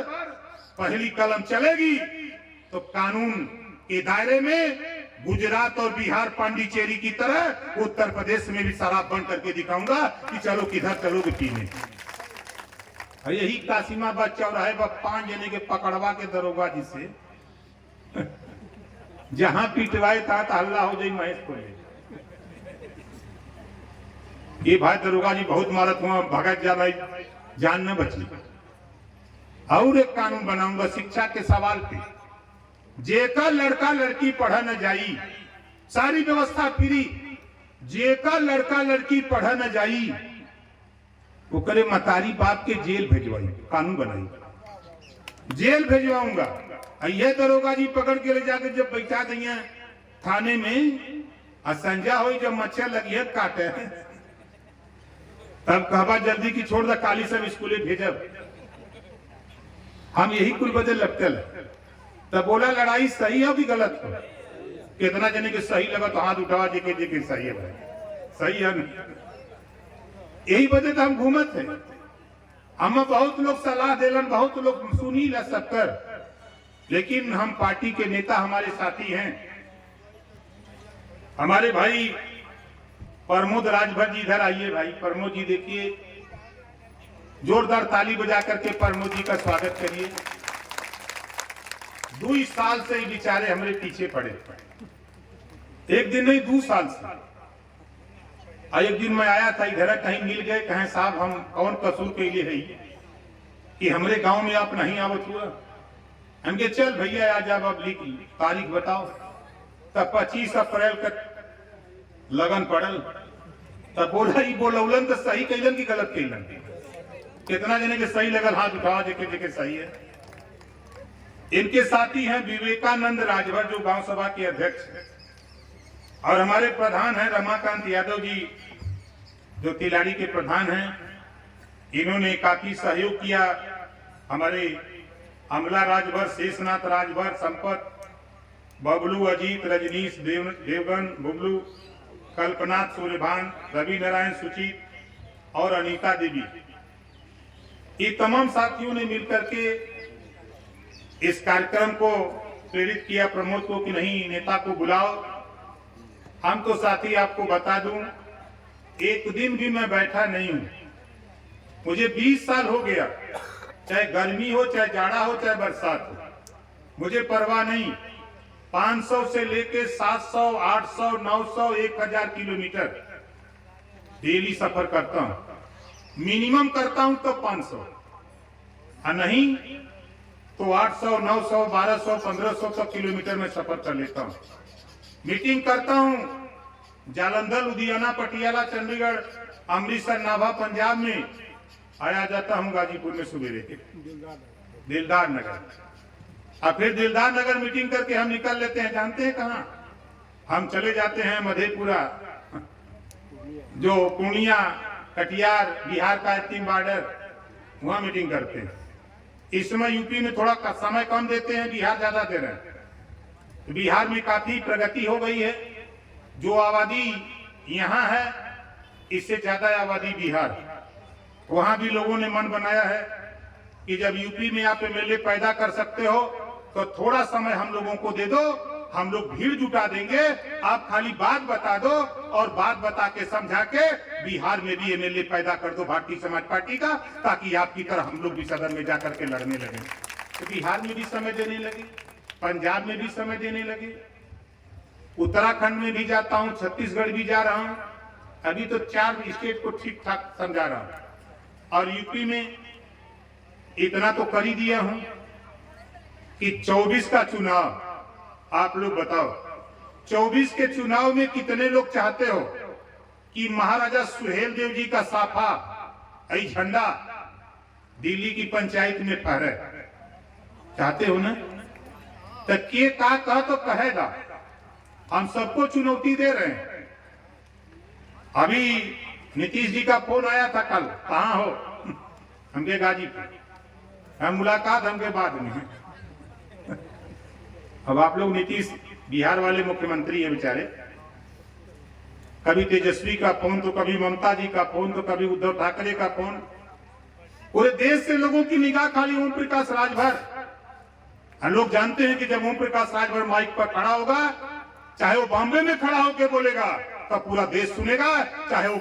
पहली कलम चलेगी, तो कानून के दायरे में गुजरात और बिहार पांडिचेरी की तरह उत्तर प्रदेश में भी शराब बंद करके दिखाऊंगा कि चलो किधर चलोगे पीने। यही कासिमाबाद चौराहे पर 5 जने के पकड़वा के दरोगा जी से जहां पिटवाए था हल्ला हो जाए महेश को। ये भाई दरोगा जी बहुत मारत हुआ, भगत जा रही, जान न बची। और एक कानून बनाऊंगा शिक्षा के सवाल पे, जेका लड़का लड़की पढ़ा न जाई, सारी व्यवस्था फ्री, जेका लड़का लड़की पढ़ा न जाई वो करे मतारी बाप के जेल भेजवाई, कानून बनाई, जेल भेजवाऊंगा। ये दरोगा जी पकड़ के ले जाके जब बैठा दिए थाने में, संजा हो जब मच्छर लगी है काटे, तब कहबा जल्दी की छोड़ दा, काली सब स्कूले भेजब। हम यही कुल बदल लगते है। तब बोला लड़ाई सही है कि गलत है? कितना जने के सही लगा तो हाथ उठावा जेके जेके सही है भाई, सही है। यही वजह तो हम घूमत है। हम बहुत लोग सलाह देलन, बहुत लोग सुनी ला सबकर, लेकिन हम पार्टी के नेता, हमारे साथी हैं, हमारे भाई प्रमोद राजभर जी, इधर आइए भाई। प्रमोद जी देखिए, जोरदार ताली बजा करके प्रमोद जी का स्वागत करिए। 2 साल से बेचारे हमारे पीछे पड़े, एक दिन नहीं 2 साल से। एक दिन मैं आया था इधर, कहीं मिल गए, कहें साहब हम कौन कसूर के लिए है कि हमारे गांव में आप नहीं आवत हुआ। हम के चल भैया आज आप लिख तारीख बताओ। तब 25 अप्रैल का लगन पड़ल। तब बोला ही बोलौलन तो सही कैलन की गलत कैलन? कितना जने के सही लगल हाथ उठाओ जेके जेके सही है। इनके साथी हैं विवेकानंद राजभर, जो गांव सभा के अध्यक्ष हैं। और हमारे प्रधान हैं रमाकांत यादव जी, जो तिलाड़ी के प्रधान हैं, इन्होंने काफी सहयोग किया। हमारे अमला राजभर, शेषनाथ राजभर, संपत, बबलू, अजीत, रजनीश, देवगन, बुबलू, कल्पनाथ, सूर्यभान, रवि नारायण, सुचित और अनीता देवी, ये तमाम साथियों ने मिलकर के इस कार्यक्रम को प्रेरित किया, प्रमोद को, कि नहीं नेता को बुलाओ। हम तो साथी आपको बता दूं, एक दिन भी मैं बैठा नहीं हूं। मुझे 20 साल हो गया, चाहे गर्मी हो, चाहे जाड़ा हो, चाहे बरसात हो, मुझे परवाह नहीं। 500 से लेके 700, 800, 900, 1000 किलोमीटर डेली सफर करता हूं। मिनिमम करता हूं तो 500, और नहीं तो 800, 900, 1200, 1500 तक किलोमीटर में सफर कर लेता हूं। मीटिंग करता हूं जालंधर, लुधियाना, पटियाला, चंडीगढ़, अमृतसर, नाभा, पंजाब में आया जाता हूं। गाजीपुर में सवेरे दिलदार नगर, और फिर दिलदार नगर मीटिंग करके हम निकल लेते हैं। जानते हैं कहां हम चले जाते हैं? मधेपुरा, जो पूर्णिया, कटिहार, बिहार का अंतिम बॉर्डर, वहां मीटिंग करते हैं। इस समय यूपी में थोड़ा समय कम देते हैं, बिहार ज्यादा दे रहे हैं। तो बिहार में काफी प्रगति हो गई है। जो आबादी यहाँ है, इससे ज्यादा आबादी बिहार। वहां भी लोगों ने मन बनाया है कि जब यूपी में आप एमएलए पैदा कर सकते हो तो थोड़ा समय हम लोगों को दे दो, हम लोग भीड़ जुटा देंगे, आप खाली बात बता दो, और बात बता के समझा के बिहार में भी एमएलए पैदा कर दो भारतीय समाज पार्टी का, ताकि आपकी तरह हम लोग भी सदन में जाकर के लड़ने लगे। तो बिहार में भी समय देने लगे, पंजाब में भी समय देने लगे, उत्तराखंड में भी जाता हूं, छत्तीसगढ़ भी जा रहा हूं। अभी तो 4 स्टेट को ठीक ठाक समझा रहा हूं, और यूपी में इतना तो कर ही दिया हूं कि 24 का चुनाव, आप लोग बताओ 24 के चुनाव में कितने लोग चाहते हो कि महाराजा सुहेल देव जी का साफा, आई झंडा दिल्ली की पंचायत में फहरे? चाहते हो ना? तो के का कह तो कहेगा, हम सबको चुनौती दे रहे हैं। अभी नीतीश जी का फोन आया था कल, कहां हो? हमके गाजीपुर, हम मुलाकात हमके बाद में। अब आप लोग, नीतीश बिहार वाले मुख्यमंत्री हैं बेचारे, कभी तेजस्वी का फोन तो कभी ममता जी का फोन तो कभी उद्धव ठाकरे का फोन। पूरे देश से लोगों की निगाह खाली ओम प्रकाश राजभर। हम लोग जानते हैं कि जब ओम प्रकाश राजभर माइक पर खड़ा होगा, चाहे वो बॉम्बे में खड़ा होकर बोलेगा तब पूरा देश सुनेगा, चाहे वो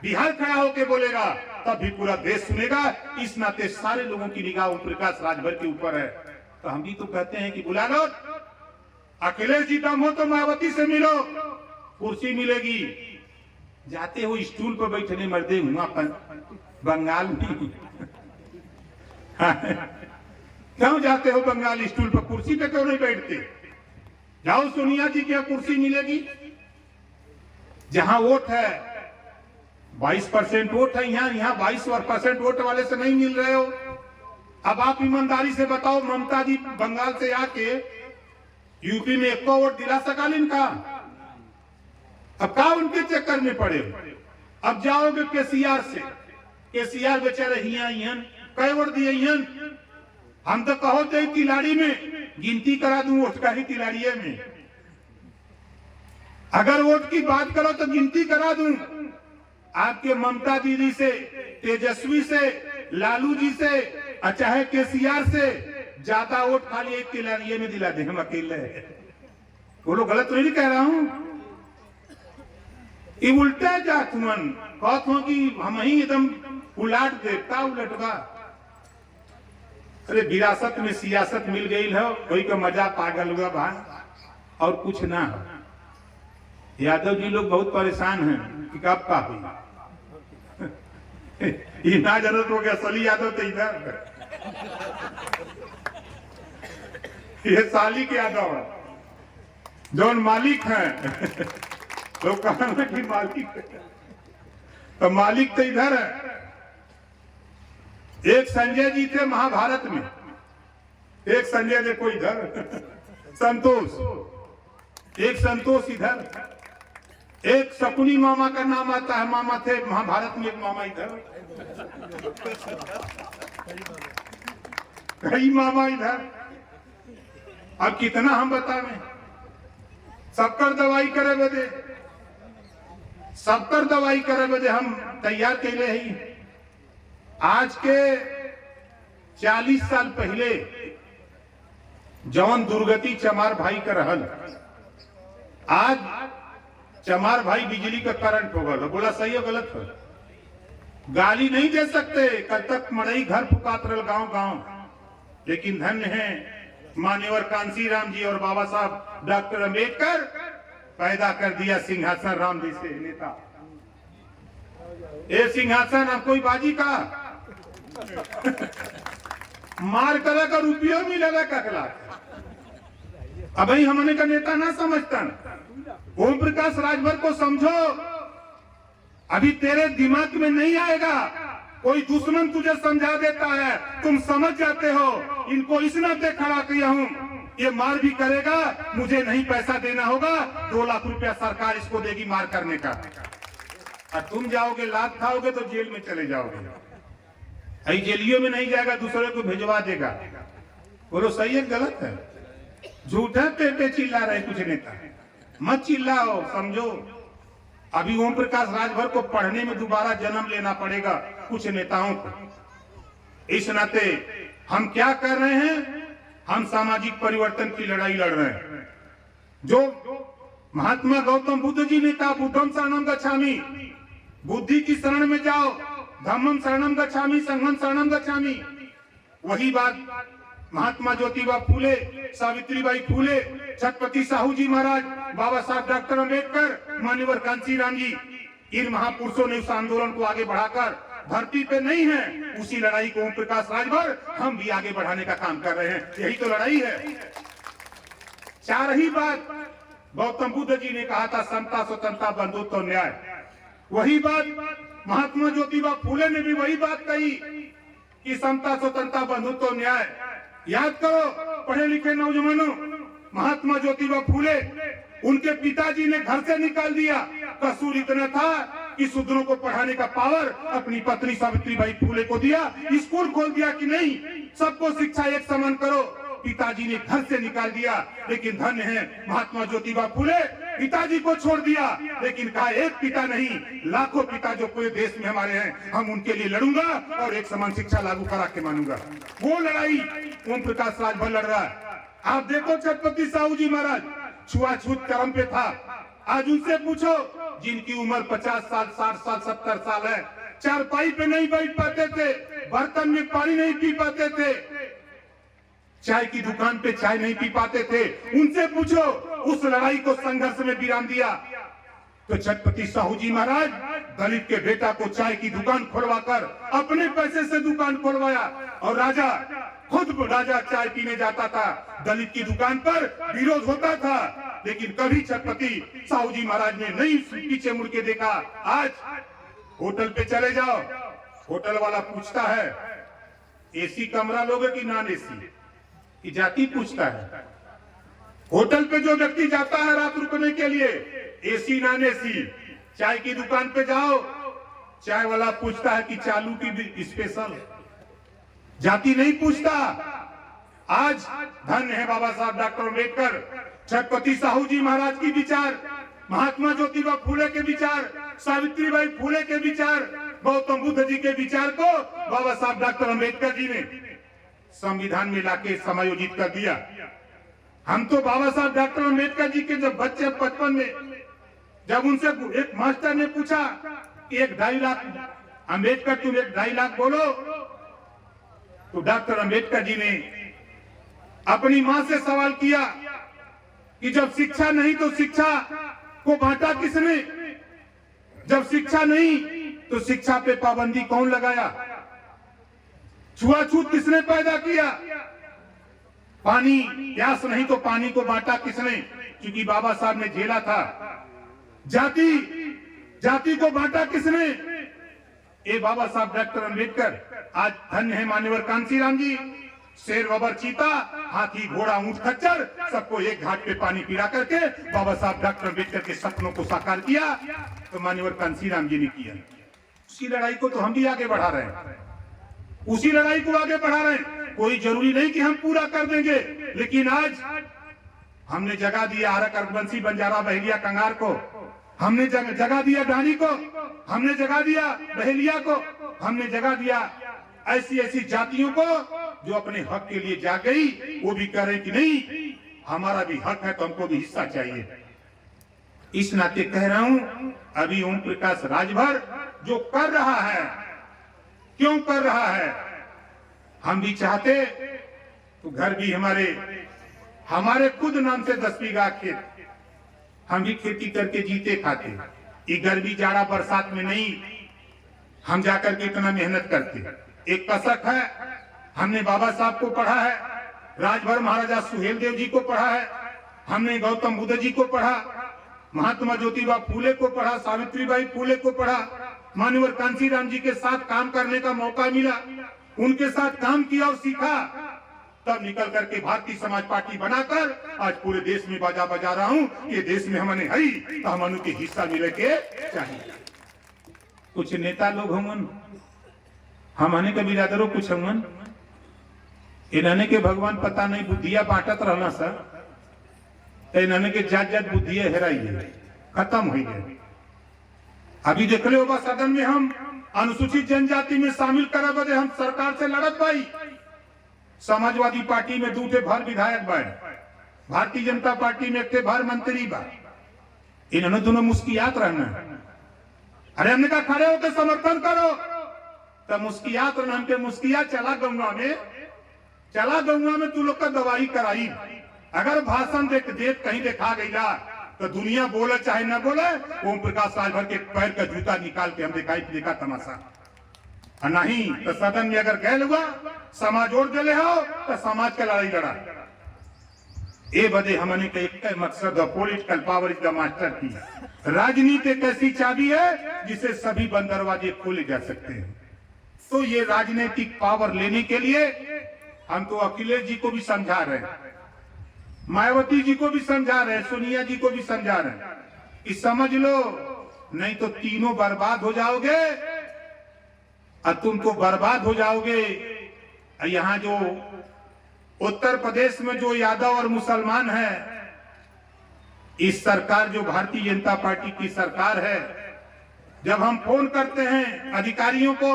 बिहार खड़ा होकर बोलेगा तब भी पूरा देश सुनेगा। इस नाते सारे लोगों की निगाह ओम प्रकाश राजभर के ऊपर है। तो हम भी तो कहते हैं कि बुला लो, अखिलेश जी दम हो तो मायावती से मिलो, कुर्सी मिलेगी। जाते हो स्टूल पर बैठने मर्दे हुआ बंगाल में। क्यों जाते हो बंगाल? स्टूल पर, कुर्सी पे क्यों नहीं बैठते? जाओ सोनिया जी की कुर्सी मिलेगी। जहां वोट है 22% वोट है, यहाँ 22% वोट वाले से नहीं मिल रहे हो। अब आप ईमानदारी से बताओ, ममता जी बंगाल से आके यूपी में 1 वोट दिला सका इनका? अब का उनके चक्कर में पड़े? अब जाओगे केसीआर से, केसीआर बेचारे हियन कई वोट दिए। हम तो कहो तो तिलाड़ी में गिनती करा दूं वोट का ही, तिलाड़िए में अगर वोट की बात करो तो गिनती करा दूं। आपके ममता दीदी से, तेजस्वी से, लालू जी से, चाहे केसीआर से ज्यादा वोट खाली एक तिलाड़िए में दिला दे, हम अकेले। वो लोग गलत तो नहीं कह रहा हूं, ये उल्टा जात मन कहत हो कि हम ही एकदम उलाट देवता उलटवा। अरे विरासत में सियासत मिल गई है, कोई का मजा पागल हुआ भाई, और कुछ ना। यादव जी लोग बहुत परेशान हैं कि कब का हुई। ये ना जरूरत हो गया, सली यादव तो इधर, ये साली के यादव है, जौन मालिक हैं। लोग कहा कि मालिक, तो मालिक तो इधर है। एक संजय जी थे महाभारत में, एक संजय देखो इधर, संतोष, एक संतोष इधर। एक शकुनी मामा का नाम आता है, मामा थे महाभारत में, एक मामा इधर, कई मामा इधर। अब कितना हम बतावें, सबकर दवाई करे बदे, सबकर दवाई करे बदे हम तैयार कैले ही। आज के 40 साल पहले जौन दुर्गति चमार भाई का रहल, आज चमार भाई बिजली का करंट हो गल। बोला सही है गलत है? गाली नहीं दे सकते, कल तक मड़ई घर फुकात रहे गांव गांव, लेकिन धन्य है मान्यवर कांसी राम जी और बाबा साहब डॉक्टर अम्बेडकर, पैदा कर दिया सिंहासन राम जी से नेता। ये सिंहासन अब कोई बाजी का मार करा का रुपया मिलेगा ककला। अब हमने का नेता ना समझता। ओम प्रकाश राजभर को समझो, अभी तेरे दिमाग में नहीं आएगा, कोई दुश्मन तुझे समझा देता है, तुम समझ जाते हो इनको इस नाते खड़ा किया हूं, ये मार भी करेगा, मुझे नहीं पैसा देना होगा, 2 लाख रुपया सरकार इसको देगी मार करने का, और तुम जाओगे लात खाओगे तो जेल में चले जाओगे। अभी जेलियों में नहीं जाएगा, दूसरे को भिजवा देगा। बोलो सही है गलत है? झूठा पे चिल्ला रहे कुछ नेता, मत चिल्लाओ, समझो। अभी ओम प्रकाश राजभर को पढ़ने में दोबारा जन्म लेना पड़ेगा कुछ नेताओं को। इस नाते हम क्या कर रहे हैं? हम सामाजिक परिवर्तन की लड़ाई लड़ रहे हैं। जो महात्मा गौतम बुद्ध जी ने कहा, बुद्धम शरणम गच्छामि, बुद्धि की शरण में जाओ, धम्मम शरणम गच्छामि, संघम शरणम गच्छामि। वही बात महात्मा ज्योतिबा फूले, सावित्रीबाई फूले, छत्रपति साहू जी महाराज, बाबा साहब डॉक्टर अम्बेडकर, मान्यवर कांसी राम जी, इन महापुरुषों ने उस आंदोलन को आगे बढ़ाकर, धरती पे नहीं है उसी लड़ाई को ओम प्रकाश राजभर हम भी आगे बढ़ाने का काम कर रहे हैं। यही तो लड़ाई है। 4 ही बात गौतम बुद्ध जी ने कहा था, समता, स्वतंत्रता, बंधुत्व, न्याय। वही बात महात्मा ज्योतिबा फूले ने भी वही बात कही कि समता, स्वतंत्रता, बंधुत्व, न्याय। याद करो पढ़े लिखे नौजवानों, महात्मा ज्योतिबा फूले, उनके पिताजी ने घर से निकाल दिया। कसूर इतना था कि शूद्रों को पढ़ाने का पावर अपनी पत्नी सावित्रीबाई फूले को दिया। स्कूल खोल दिया कि नहीं, सबको शिक्षा एक समान करो, पिताजी ने घर से निकाल दिया। लेकिन धन्य है महात्मा ज्योतिबा फूले, पिताजी को छोड़ दिया, लेकिन कहा एक पिता नहीं, लाखों पिता जो पूरे देश में हमारे हैं, हम उनके लिए लड़ूंगा और एक समान शिक्षा लागू करा के मानूंगा। वो लड़ाई ओम प्रकाश राजभर लड़ रहा है। आप देखो छत्रपति साहू जी महाराज छुआछूत कर्म पे था। आज उनसे पूछो, जिनकी उम्र 50 साल, 60 साल, 70 साल है, चारपाई पे नहीं बैठ पाते थे, बर्तन में पानी नहीं पी पाते थे, चाय की दुकान पे चाय नहीं पी पाते थे, उनसे पूछो उस लड़ाई को संघर्ष में विराम दिया। तो छत्रपति साहू जी महाराज दलित के बेटा को चाय की दुकान खुलवाकर अपने पैसे से दुकान खुलवाया, और राजा खुद राजा चाय पीने जाता था, दलित की दुकान पर विरोध होता था, लेकिन कभी छत्रपति साहू जी महाराज ने नहीं पीछे मुड़ के देखा। आज होटल पे चले जाओ, होटल वाला पूछता है एसी कमरा लोगे कि नॉन एसी, की जाति पूछता है। होटल पे जो व्यक्ति जाता है रात रुकने के लिए, एसी नॉन एसी। चाय की दुकान पे जाओ, चाय वाला पूछता है कि चालू की स्पेशल, जाति नहीं पूछता। आज धन्य है बाबा साहब डॉक्टर अम्बेडकर, छत्रपति साहू जी महाराज की विचार, महात्मा ज्योतिबा फूले के विचार, सावित्रीबाई फूले के विचार, गौतम बुद्ध जी के विचार को बाबा साहब डॉक्टर अम्बेडकर जी ने संविधान में लाके समायोजित कर दिया। हम तो बाबा साहब डॉक्टर अम्बेडकर जी के जब बच्चे 55 में, जब उनसे एक मास्टर ने पूछा कि 1-2.5 लाख, अम्बेडकर तुम 1-2.5 लाख बोलो, तो डॉक्टर अम्बेडकर जी ने अपनी मां से सवाल किया कि जब शिक्षा नहीं तो शिक्षा को बांटा किसने? जब शिक्षा नहीं तो शिक्षा पे पाबंदी कौन लगाया? छुआछूत किसने पैदा किया? पानी प्यास नहीं तो पानी को बांटा किसने? क्योंकि बाबा साहब ने झेला था। जाति को बांटा किसने? ये बाबा साहब डॉक्टर अम्बेडकर। आज धन्य है मान्यवर कांसी राम जी, शेर बबर चीता, हाथी घोड़ा ऊंट खच्चर, सबको एक घाट पे पानी पिला करके बाबा साहब डॉक्टर अम्बेडकर के सपनों को साकार किया। तो मान्यवर कांशीराम जी ने किया। उसी लड़ाई को तो हम भी आगे बढ़ा रहे हैं, उसी लड़ाई को आगे बढ़ा रहे हैं। कोई जरूरी नहीं कि हम पूरा कर देंगे, लेकिन आज हमने जगा दिया आरक, अरबंसी, बंजारा, बहेलिया, कंगार को, हमने जगा दिया डानी को, हमने जगा दिया बहेलिया को, हमने जगा दिया ऐसी ऐसी जातियों को जो अपने हक के लिए जा गई। वो भी कह रहे कि नहीं, हमारा भी हक है, तो हमको भी हिस्सा चाहिए। इस नाते कह रहा हूं, अभी ओम प्रकाश राजभर जो कर रहा है, क्यों कर रहा है, हम भी चाहते तो घर भी हमारे खुद नाम से 10 बीघा खेत, हम भी खेती करके जीते खाते। ये गर्मी जाड़ा बरसात में नहीं हम जाकर के इतना मेहनत करते। एक कसक है, हमने बाबा साहब को पढ़ा है, राजभर महाराजा सुहेल देव जी को पढ़ा है, हमने गौतम बुद्ध जी को पढ़ा, महात्मा ज्योतिबा फूले को पढ़ा, सावित्रीबाई फूले को पढ़ा, मान्यवर कांशीराम जी के साथ काम करने का मौका मिला, उनके साथ काम किया और सीखा, तब निकल करके भारतीय समाज पार्टी बनाकर आज पूरे देश में बाजा बजा रहा हूं। ये देश में हमने हई तो हमनु के हिस्सा मिले के चाहिए। कुछ नेता लोग हमन, हमने के बिरादरों कुछ हमन, इन्हने के भगवान पता नहीं बुद्धिया बांटत रहना सर, तो इन्हने के जात जात बुद्धिया हेराई खत्म हो गए। अभी देख ले होगा सदन में हम अनुसूचित जनजाति में शामिल करा बदे हम सरकार से लड़त भाई। समाजवादी पार्टी में 2 भर विधायक बा, भारतीय जनता पार्टी में 1 भर मंत्री बा, इन्होंने दोनों मुस्कियात रहना। अरे हमने कहा खड़े होकर समर्थन करो, तब मुस्कियात रहना, हमके मुस्किया चला गंगा में तू लोग का दवाई कराई। अगर भाषण देख कहीं देखा गया तो दुनिया बोले चाहे न बोले, ओम प्रकाश राजभर के पैर का जूता निकाल के हम देखा तमाशा। नहीं तो सदन में अगर गैल हुआ, समाज जोड़ दे हो तो समाज का लड़ाई लड़ा। ये बदे हमने के एक मकसद, political power is the master की। राजनीति एक ऐसी चाबी है जिसे सभी बंद दरवाजे खोले जा सकते हैं। तो ये राजनीतिक पावर लेने के लिए हम तो अखिलेश जी को भी समझा रहे हैं, मायावती जी को भी समझा रहे हैं, सोनिया जी को भी समझा रहे हैं कि समझ लो, नहीं तो तीनों बर्बाद हो जाओगे और तुम तो बर्बाद हो जाओगे। यहाँ जो उत्तर प्रदेश में जो यादव और मुसलमान है, इस सरकार जो भारतीय जनता पार्टी की सरकार है, जब हम फोन करते हैं अधिकारियों को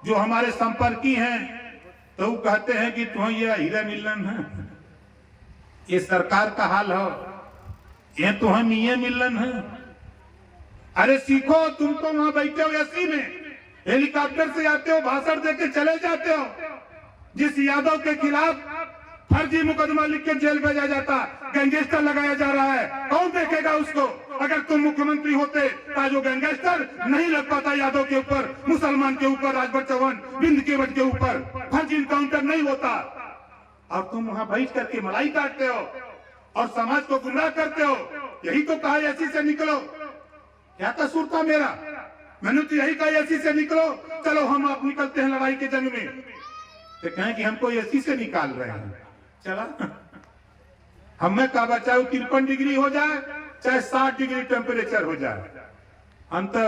जो हमारे संपर्की हैं, तो वो कहते हैं कि तुम्हें ये हीरा मिलन है, ये सरकार का हाल हो, ये तुम्हें मियां मिलन है। अरे सीखो, तुम तो वहां बैठे हो एसी में, हेलीकॉप्टर से आते हो, भाषण देके चले जाते हो। जिस यादव के खिलाफ फर्जी मुकदमा लिख के जेल भेजा जाता, गैंगस्टर लगाया जा रहा है, कौन देखेगा उसको? अगर तुम मुख्यमंत्री होते तो जो गैंगस्टर नहीं लग पाता यादव के ऊपर, मुसलमान के ऊपर, राजभर चौहान, बिंद केवट के ऊपर फर्जी इनकाउंटर नहीं होता। और तुम वहां बैठ करके मलाई काटते हो और समाज को गुमराह करते हो। यही तो कहा एसी से निकलो। क्या कसूर था मेरा? मैंने तो यही कहा एसी से निकलो। चलो हम आप निकलते हैं लड़ाई के जंग में, तो कहें कि हमको एसी से निकाल रहे हैं। चला हमें कहा चाहे 53 डिग्री हो जाए, चाहे 60 डिग्री टेम्परेचर हो जाए, हम तो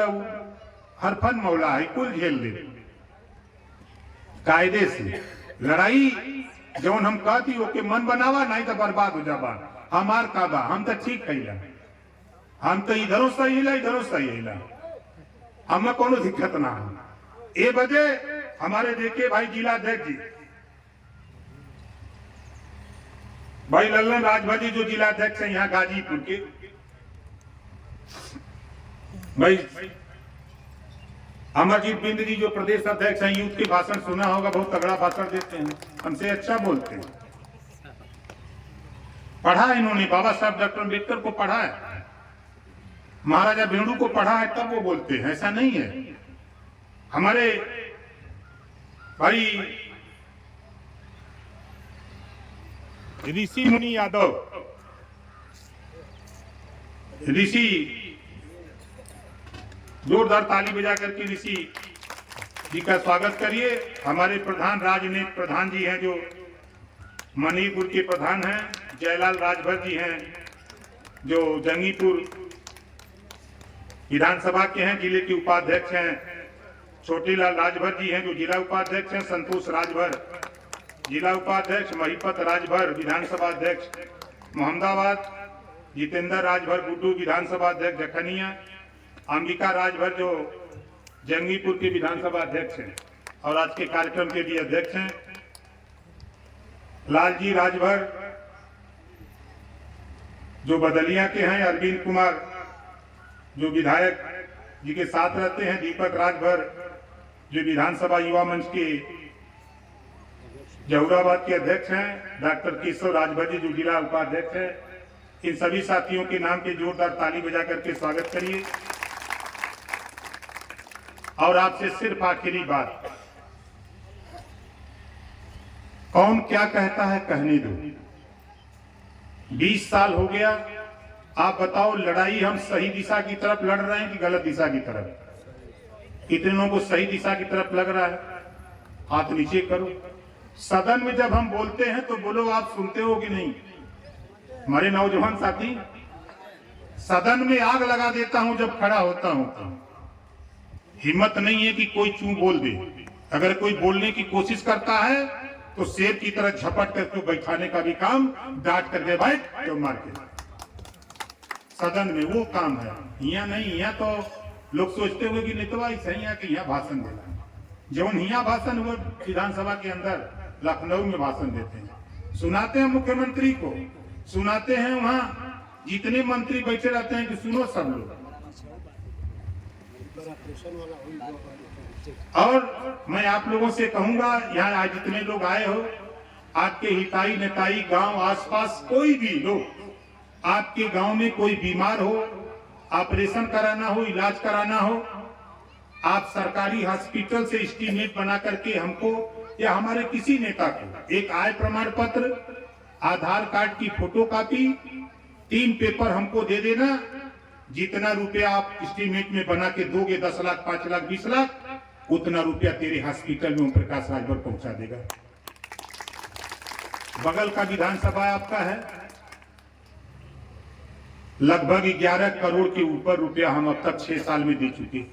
हर फन मौला है, कुल झेल ले। कायदे से लड़ाई जौन हम कहती हो के मन बनावा, नहीं तो बर्बाद हो जावा। हमार काबा हम तो ठीक है, हम तो इधरों सही हिला, इधरों सही हिला, हमें कोनो दिक्कत ना हो। ये बजे हमारे देखे भाई जिला अध्यक्ष जी, भाई लल्लन राजभर जी जो जिला अध्यक्ष है यहाँ गाजीपुर के, भाई अमरजीत बिंद जी जो प्रदेश अध्यक्ष हैं, यूथ के भाषण सुना होगा, बहुत तगड़ा भाषण देते हैं, हमसे अच्छा बोलते हैं। पढ़ा है इन्होंने, बाबा साहब डॉक्टर अम्बेडकर को पढ़ा है, महाराजा भेड़ू को पढ़ा है, तब वो बोलते हैं, ऐसा नहीं है। हमारे भाई ऋषि मुनि यादव, ऋषि, जोरदार ताली बजा करके ऋषि जी का स्वागत करिए। हमारे प्रधान राजनीतिक प्रधान जी हैं जो मणिपुर के प्रधान हैं जयलाल राजभर जी हैं, जो जंगीपुर विधानसभा के हैं, जिले के उपाध्यक्ष हैं। छोटीलाल राजभर जी हैं जो जिला उपाध्यक्ष हैं। संतोष राजभर जिला उपाध्यक्ष। महिपत राजभर विधानसभा अध्यक्ष मोहम्मदाबाद। जितेंद्र राजभर गुड्डू विधानसभा अध्यक्ष जखनिया। अंबिका राजभर जो जंगीपुर के विधानसभा अध्यक्ष हैं और आज के कार्यक्रम के भी अध्यक्ष हैं। लालजी राजभर जो बदलिया के हैं। अरविंद कुमार जो विधायक जी के साथ रहते हैं। दीपक राजभर जो विधानसभा युवा मंच के जहुराबाद के अध्यक्ष हैं। डॉक्टर केशव राजभर जी जो जिला उपाध्यक्ष हैं। इन सभी साथियों के नाम पे जोरदार ताली बजा करके स्वागत करिए। और आपसे सिर्फ आखिरी बात, कौन क्या कहता है कहने दो। 20 साल हो गया, आप बताओ लड़ाई हम सही दिशा की तरफ लड़ रहे हैं कि गलत दिशा की तरफ? कितने लोगों को सही दिशा की तरफ लग रहा है? हाथ नीचे करो। सदन में जब हम बोलते हैं तो बोलो आप सुनते हो कि नहीं? हमारे नौजवान साथी, सदन में आग लगा देता हूं जब खड़ा होता हूं तो हिम्मत नहीं है कि कोई चू बोल दे। अगर कोई बोलने की कोशिश करता है तो शेर की तरह झपट करके बैठाने का भी काम, डांट करके बैठ तो मार के। सदन में वो काम है, यहाँ नहीं। यहाँ तो लोग सोचते हुए कि नेतवा सही है कि यहाँ भाषण देना, जब यहाँ भाषण हुआ विधानसभा के अंदर लखनऊ में भाषण देते हैं, सुनाते हैं मुख्यमंत्री को, सुनाते हैं वहाँ जितने मंत्री बैठे रहते हैं कि सुनो सब लोग। और मैं आप लोगों से कहूंगा, यहाँ आज जितने लोग आए हो, आपके हिताई नेताई गांव आसपास कोई भी लोग, आपके गांव में कोई बीमार हो, ऑपरेशन कराना हो, इलाज कराना हो, आप सरकारी हॉस्पिटल से एस्टीमेट बना करके हमको या हमारे किसी नेता को एक आय प्रमाण पत्र, आधार कार्ड की फोटोकॉपी, 3 पेपर हमको दे देना। जितना रुपया आप एस्टीमेट में बना के दोगे, 10 लाख, 5 लाख, 20 लाख, उतना रुपया तेरे हॉस्पिटल में ओम प्रकाश राजभर पहुंचा देगा। बगल का विधानसभा आपका है, लगभग 11 करोड़ के ऊपर रुपया हम अब तक 6 साल में दे चुके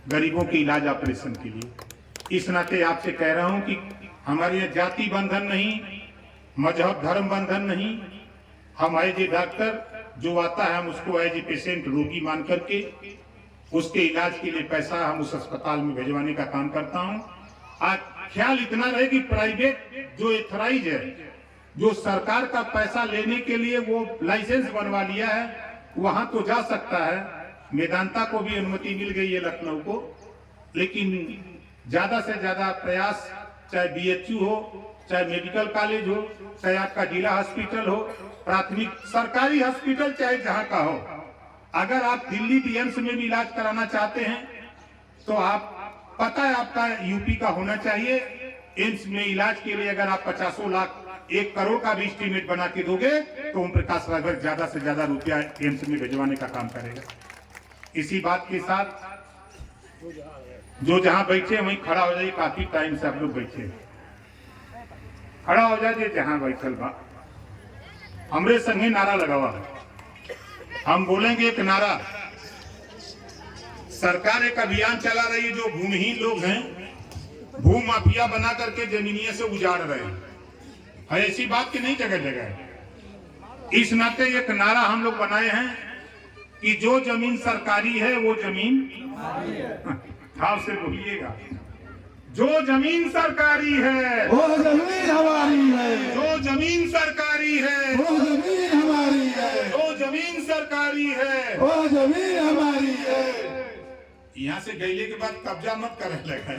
गरीबों के इलाज ऑपरेशन के लिए। इस नाते आपसे कह रहा हूं कि हमारे यहाँ जाति बंधन नहीं, मजहब धर्म बंधन नहीं। हम एज ए डॉक्टर जो आता है हम उसको एज ए पेशेंट, रोगी मान करके उसके इलाज के लिए पैसा हम उस अस्पताल में भिजवाने का काम करता हूं। आज ख्याल इतना रहे कि प्राइवेट जो एथराइज है, जो सरकार का पैसा लेने के लिए वो लाइसेंस बनवा लिया है, वहां तो जा सकता है। मेदांता को भी अनुमति मिल गई है लखनऊ को, लेकिन ज्यादा से ज्यादा प्रयास, चाहे बीएचयू हो, चाहे मेडिकल कॉलेज हो, चाहे आपका जिला हॉस्पिटल हो, प्राथमिक सरकारी हॉस्पिटल चाहे जहां का हो, अगर आप दिल्ली एम्स में भी इलाज कराना चाहते हैं तो आप पता है आपका यूपी का होना चाहिए। एम्स में इलाज के लिए अगर आप 50 लाख, 1 करोड़ का भी एस्टीमेट बना के दोगे तो ओम प्रकाश राजभर ज्यादा से ज्यादा रुपया एम्स में भिजवाने का काम करेगा। इसी बात के साथ जो जहां बैठे वहीं खड़ा हो जाइए। काफी टाइम से आप लोग बैठे, खड़ा हो जाइए जहां बैठल बा। हमरे संगे नारा लगावा, हम बोलेंगे एक नारा। सरकार एक अभियान चला रही है, जो भूमिहीन लोग हैं, भू माफिया बना करके जमीनियों से उजाड़ रहे हैं। ऐसी बात की नहीं जगह जगह है। इस नाते एक नारा हम लोग बनाए हैं कि जो जमीन सरकारी है वो जमीन भाव से बोलिएगा, जो जमीन सरकारी है वो जमीन हमारी है, जो जमीन सरकारी है वो जमीन हमारी है, जो जमीन सरकारी है वो जमीन हमारी है। यहाँ से गईले के बाद कब्जा मत करने लगा।